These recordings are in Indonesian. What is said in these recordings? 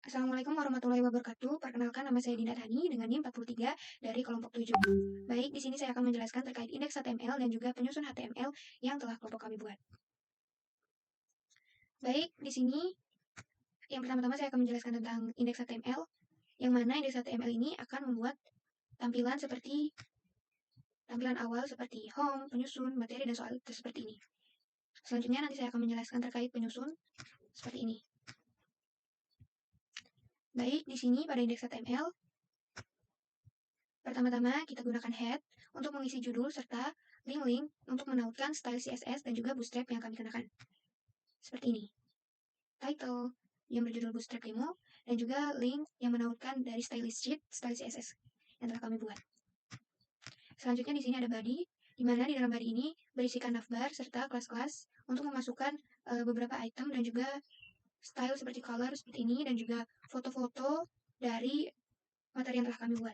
Assalamualaikum warahmatullahi wabarakatuh. Perkenalkan, nama saya Dinda Tani dengan NIM 43 dari kelompok 7. Baik, di sini saya akan menjelaskan terkait indeks HTML dan juga penyusun HTML yang telah kelompok kami buat. Baik, di sini yang pertama-tama saya akan menjelaskan tentang indeks HTML, yang mana indeks HTML ini akan membuat tampilan awal seperti home, penyusun, materi, dan soal seperti ini. Selanjutnya nanti saya akan menjelaskan terkait penyusun seperti ini. Baik, di sini pada indeks HTML, pertama-tama kita gunakan head untuk mengisi judul serta link-link untuk menautkan style CSS dan juga bootstrap yang kami kenakan. Seperti ini. Title yang berjudul bootstrap demo dan juga link yang menautkan dari stylist sheet style CSS yang telah kami buat. Selanjutnya di sini ada body, di mana di dalam body ini berisikan navbar serta kelas-kelas untuk memasukkan beberapa item dan juga style seperti color seperti ini dan juga foto-foto dari materi yang telah kami buat.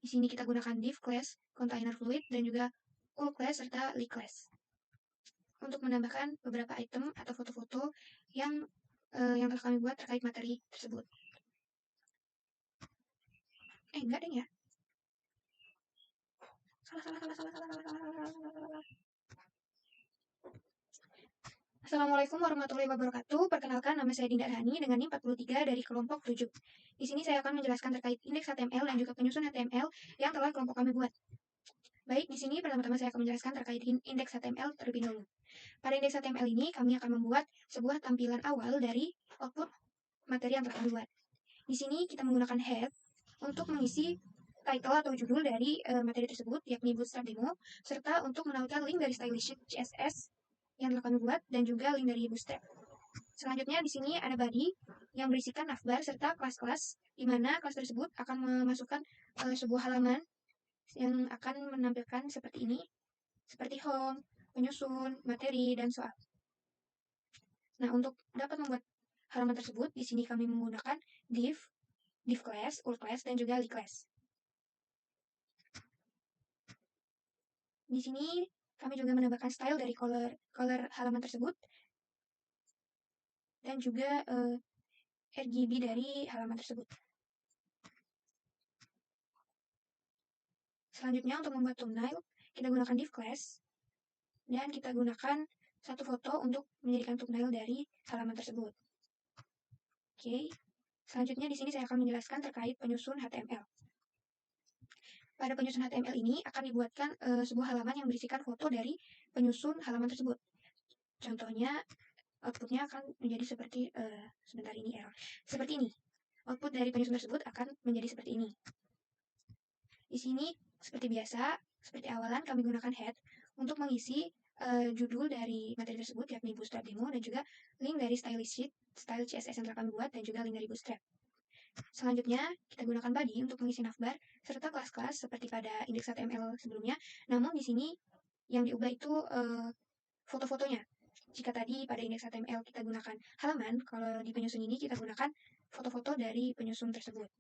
Di sini kita gunakan div class, container fluid, dan juga all class serta li class untuk menambahkan beberapa item atau foto-foto yang telah kami buat terkait materi tersebut. Enggak deh ya. Salah. Assalamualaikum warahmatullahi wabarakatuh. Perkenalkan, nama saya Dinda Hani dengan NIM 43 dari kelompok 7. Di sini saya akan menjelaskan terkait indeks HTML dan juga penyusun HTML yang telah kelompok kami buat. Baik, di sini pertama-tama saya akan menjelaskan terkait indeks HTML terlebih dahulu. Pada indeks HTML ini, kami akan membuat sebuah tampilan awal dari output materi yang telah kami buat. Di sini kita menggunakan head untuk mengisi title atau judul dari materi tersebut, yakni bootstrap demo, serta untuk menautkan link dari stylist sheet CSS yang telah kami buat dan juga link dari bootstrap. Selanjutnya di sini ada body yang berisikan navbar serta kelas-kelas, di mana kelas tersebut akan memasukkan sebuah halaman yang akan menampilkan seperti ini, seperti home, penyusun, materi, dan soal. Nah, untuk dapat membuat halaman tersebut, di sini kami menggunakan div class, all class, dan juga li class. Di sini kami juga menambahkan style dari color halaman tersebut dan juga RGB dari halaman tersebut. Selanjutnya untuk membuat thumbnail, kita gunakan div class dan kita gunakan satu foto untuk menjadikan thumbnail dari halaman tersebut. Oke. Selanjutnya di sini saya akan menjelaskan terkait penyusun HTML. Pada penyusun HTML ini akan dibuatkan sebuah halaman yang berisikan foto dari penyusun halaman tersebut. Contohnya, outputnya akan menjadi seperti, sebentar ini error. Seperti ini. Output dari penyusun tersebut akan menjadi seperti ini. Di sini, seperti biasa, seperti awalan kami gunakan head untuk mengisi judul dari materi tersebut, yakni bootstrap demo, dan juga link dari stylist sheet, style CSS yang telah kami buat, dan juga link dari bootstrap. Selanjutnya, kita gunakan body untuk mengisi navbar serta kelas-kelas seperti pada indeks HTML sebelumnya. Namun di sini yang diubah itu foto-fotonya. Jika tadi pada indeks HTML kita gunakan halaman, kalau di penyusun ini kita gunakan foto-foto dari penyusun tersebut.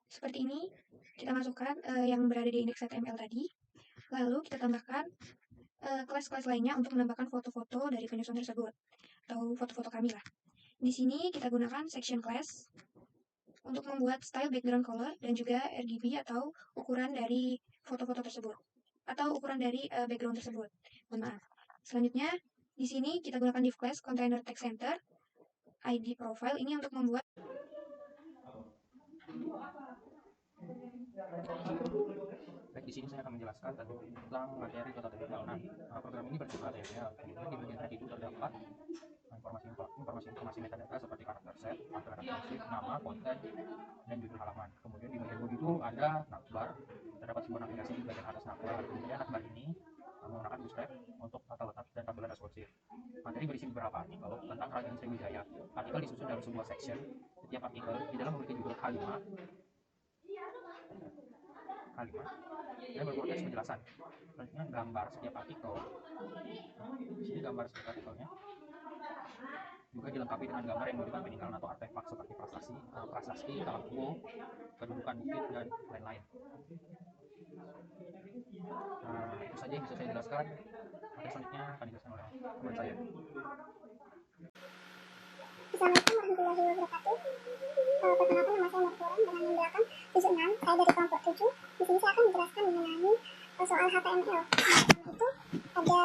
Seperti ini, kita masukkan yang berada di indeks HTML tadi. Lalu kita tambahkan kelas-kelas lainnya untuk menambahkan foto-foto dari penyusun tersebut, atau foto-foto kami lah. Di sini kita gunakan section class untuk membuat style background color dan juga RGB atau ukuran dari foto-foto tersebut, atau ukuran dari background tersebut. Mohon maaf. Selanjutnya, di sini kita gunakan div class container text center ID profile ini untuk membuat Baik, di sini saya akan menjelaskan tentang materi HTML. Nah, program ini berjudul HTML. Kemudian di bagian head itu terdapat informasi metadata seperti karakter set, alternatif musik, nama, konten, dan judul halaman. Kemudian di bagian body itu ada navbar, terdapat sebuah navigasi di bagian atas navbar. Kemudian navbar ini menggunakan bootstrap untuk tata letak dan tampilan responsif. Materi berisi beberapa artikel tentang Kerajaan Sriwijaya. Artikel disusun dalam sebuah section. Setiap artikel di dalam memiliki judul H5 dan berkonteks penjelasan. Selanjutnya gambar setiap artikel. Di sini gambar setiap artikelnya juga dilengkapi dengan gambar yang menunjukkan peninggalan atau artefak seperti prasasti, kalakuo, kedudukan bukit, dan lain-lain. Itu saja yang bisa saya jelaskan. Materi selanjutnya akan dijelaskan oleh teman saya. Assalamualaikum warahmatullahi wabarakatuh. Perkenalkan, nama saya Nurfuran dengan NIM belakang 76. Saya dari kelompok 7. Di sini saya akan menjelaskan mengenai soal HTML. Itu ada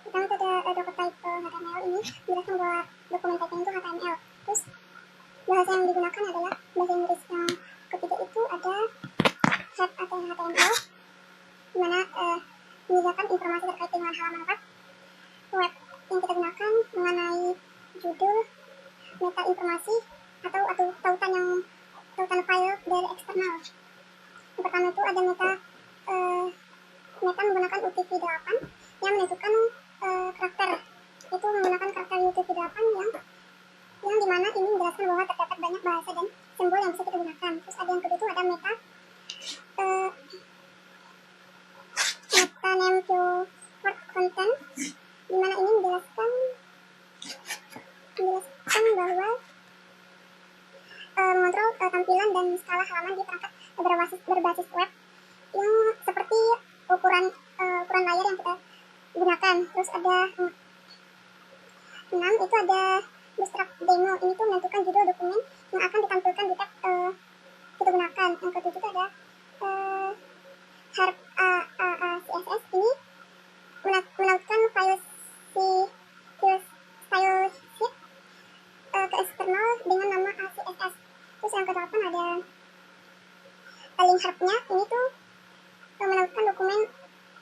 pertama itu ada docker type HTML ini menjelaskan bahwa dokumen type-nya itu HTML. Terus bahasa yang digunakan adalah bahasa Inggris. Yang ketiga itu ada head atau HTML, di mana menyediakan informasi terkait dengan halaman web yang kita gunakan mengenai judul, meta informasi atau tautan file dari eksternal. Yang pertama itu ada meta menggunakan UTF-8 yang menentukan karakter. Itu menggunakan karakter UTF-8 yang dimana ini menjelaskan bahwa terdapat banyak bahasa dan simbol yang bisa kita gunakan. Terus ada yang kedua itu ada meta name keyword content, di mana ini menjelaskan bahwa mengontrol tampilan dan skala halaman di perangkat berbasis web yang seperti ukuran layar yang kita gunakan. Terus ada 6 itu ada bootstrap demo. Ini tuh menentukan judul dokumen yang akan ditampilkan di tab kita gunakan. Yang ketujuh itu ada harp CSS. Ini melakukan file sheet ke eksternal dengan nama ACSS. Terus yang ke-8 ada link harp-nya. Ini tuh melakukan dokumen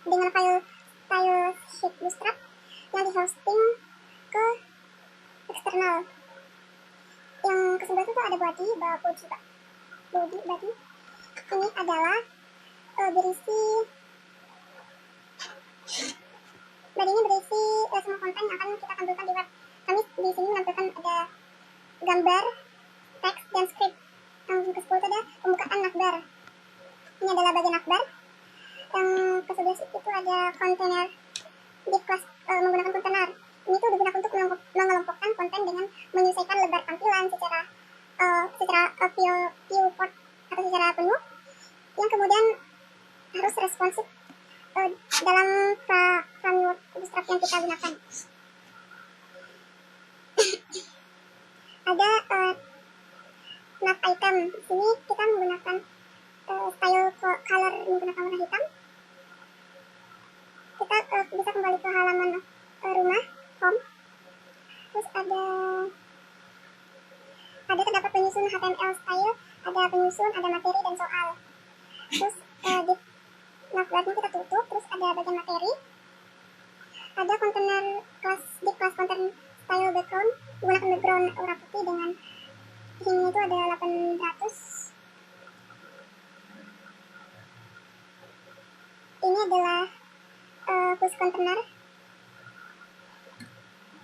dengan file sheet bootstrap yang di-hosting ke eksternal. Yang ke-11 itu ada body. Ini adalah body-nya berisi semua konten yang akan kita tampilkan di web. Kami di sini menampilkan ada gambar, teks, dan script. Yang ke-10 itu ada pembukaan navbar. Ini adalah bagian navbar. Yang ke-11 itu ada kontainer di kelas menggunakan kontainer. Ini tuh digunakan untuk mengelompokkan konten dengan menyesuaikan lebar tampilan secara viewport atau secara penuh, yang kemudian harus responsif dalam framework bootstrap yang kita gunakan. Ada nav item. Di sini kita menggunakan style color menggunakan warna hitam. Kita bisa kembali ke halaman rumah, home. Terus ada terdapat penyusun HTML style, ada penyusun, ada materi, dan soal. Terus di navbarnya kita tutup. Terus ada bagian materi. Ada kontainer di kelas konten style background menggunakan background warna putih dengan hingga itu ada 800. Ini adalah quiz container.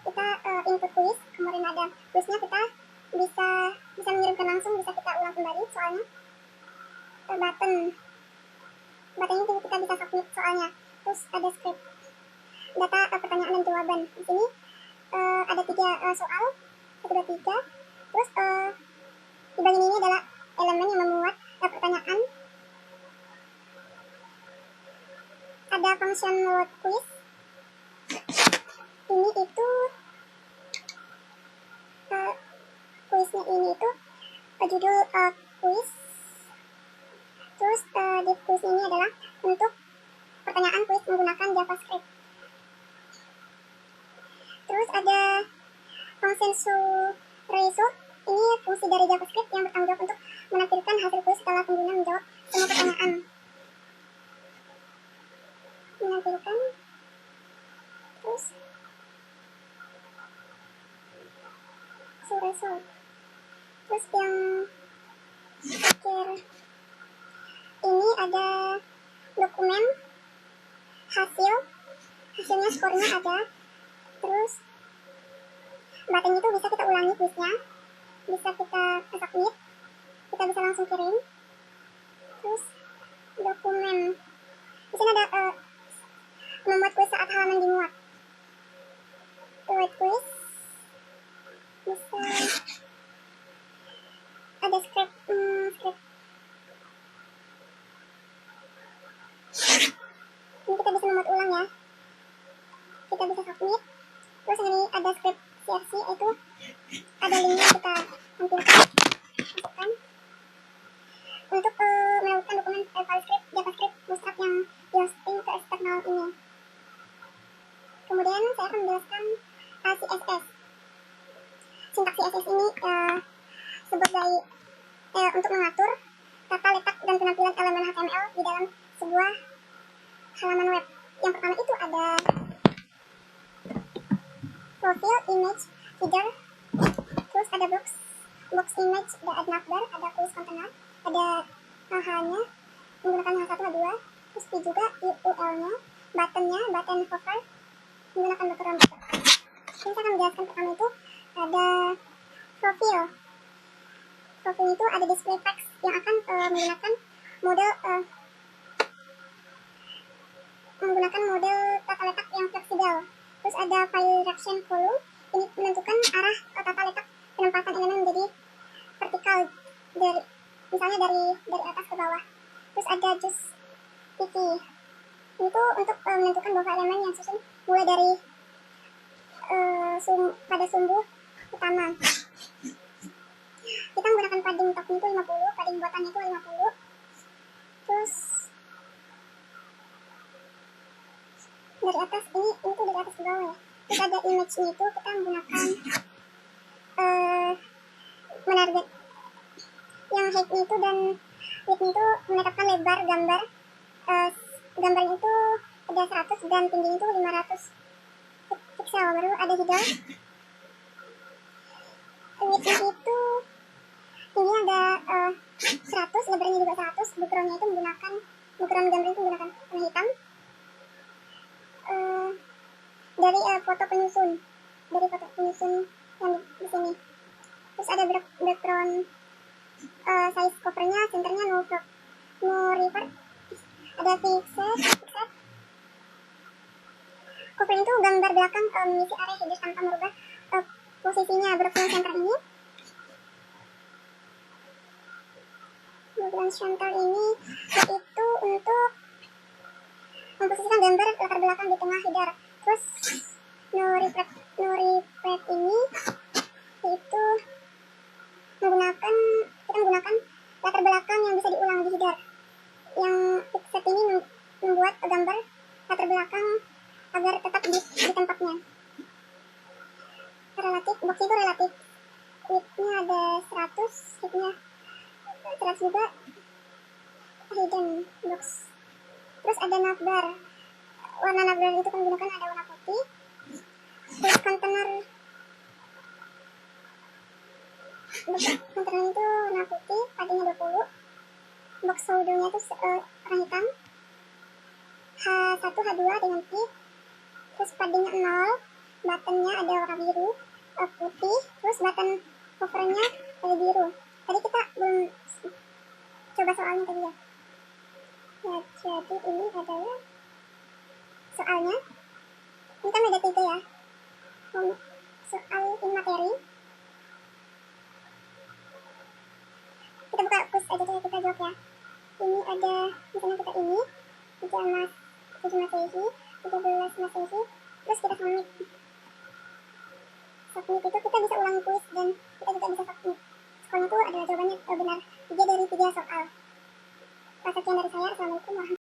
Kita input quiz, kemudian ada quiznya, kita bisa mengirimkan langsung, bisa kita ulang kembali soalnya. Buttonnya kita bisa submit soalnya. Terus ada script, data pertanyaan dan jawaban. Di sini ada 3 soal, 1, 2, 3. Terus di bagian ini adalah elemen yang memuat pertanyaan. Ada function load quiz. Ini itu quiznya ini itu judul quiz. Terus di quiz ini adalah untuk pertanyaan quiz menggunakan JavaScript. Terus ada function result. Ini fungsi dari JavaScript yang bertanggung jawab untuk menampilkan hasil quiz setelah pengguna menjawab semua pertanyaan. Terus terus result. Terus yang terakhir ini ada dokumen hasilnya, skornya ada. Terus button itu bisa kita ulangi kuisnya, bisa kita submit, kita bisa langsung kirim. Terus dokumen di sini ada membuat kuis saat halaman dimuat, write kuis, bisa ada script. Ini kita bisa membuat ulang ya, kita bisa submit. Terus ini ada script CRC, itu ada linknya, kita tampilkan, masukkan untuk melakukan dokumen file script JavaScript Bootstrap yang di-hosting ke eksternal ini. Kemudian saya akan menjelaskan CSS. Sintaks CSS ini sebagai untuk mengatur tata letak dan penampilan elemen HTML di dalam sebuah halaman web. Yang pertama itu ada profile, image, header, terus ada box image, ada navbar, ada quiz container, ada H-nya menggunakan H1, H2, terus juga URL-nya, button-nya, button hover menggunakan background button. Ini saya akan menjelaskan pertama itu ada profile. Profile itu ada display text yang akan menggunakan model tata letak yang fleksibel. Terus ada file direction column, ini menentukan arah tata letak penempatan elemen menjadi vertikal, misalnya dari atas ke bawah. Terus ada justify, itu untuk menentukan bahwa elemen yang susun mulai dari pada sumbu utama. Kita menggunakan padding top itu 50, padding bottom itu 50. Terus dari atas ini tuh dari atas ke bawah ya. Terus ada image-nya itu kita menggunakan menarget yang height-nya itu dan width-nya itu menetapkan lebar gambar. Gambarnya itu ada 100 dan tingginya itu 500 pixel. Baru ada header. Width-nya itu tingginya ada 100, lebarnya juga 100. Background-nya itu background gambar itu menggunakan warna hitam. Dari foto penyusun yang di sini. Terus ada background size covernya, centernya no river, ada fixed. Cover itu gambar belakang mengisi area header tanpa merubah posisinya. Background center ini, itu untuk memposisikan gambar latar belakang di tengah header. Terus no reflect ini itu kita menggunakan latar belakang yang bisa diulang di header. Yang fixed ini membuat gambar latar belakang agar tetap di tempatnya. Relatif, box itu relatif, width-nya ada 100, height-nya 100 juga, hidden box. Terus ada navbar. Warna navbar itu kan menggunakan ada warna putih. Terus container itu warna putih, paddingnya 20. Box holdernya itu warna hitam. H1, H2 dengan P. Terus paddingnya 0. Buttonnya ada warna biru, putih. Terus button hovernya ada biru. Tadi kita belum coba soalnya tadi ya. Ya, jadi ini adalah soalnya. Ini kan ada 3 ya. Soal in materi. Kita buka quiz aja deh, kita jawab ya. Ini ada, misalnya kita ini 7 Masehi, 13 Masehi. Terus kita submit. Submit itu kita bisa ulangi kuis dan kita juga bisa submit. Skornya tuh ada jawabannya benar 3 dari 3 soal. Sekian dari saya. Assalamualaikum warahmatullahi wabarakatuh.